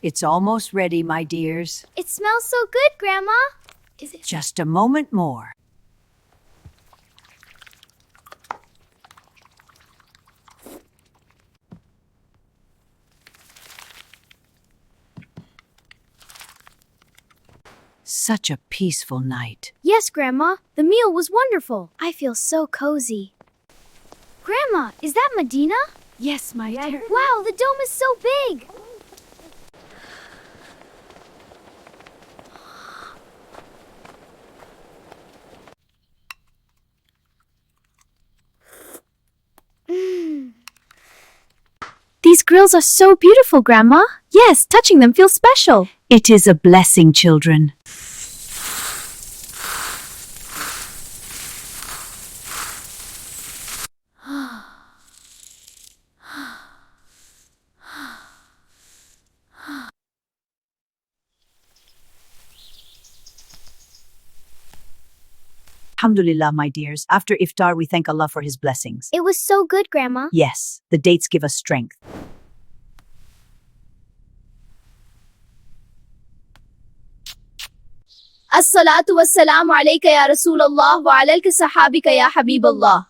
It's almost ready, my dears. It smells so good, Grandma. Is it? Just a moment more. Such a peaceful night. Yes, Grandma. The meal was wonderful. I feel so cozy. Grandma, is that Madinah? Yes, my dear. Wow, the dome is so big. These grills are so beautiful, Grandma. Yes, touching them feels special. It is a blessing, children. Alhamdulillah, my dears. After iftar, we thank Allah for His blessings. It was so good, Grandma. Yes, the dates give us strength. As-salatu was-salamu alayka ya Rasulullah wa alayka sahabika ya Habiballah.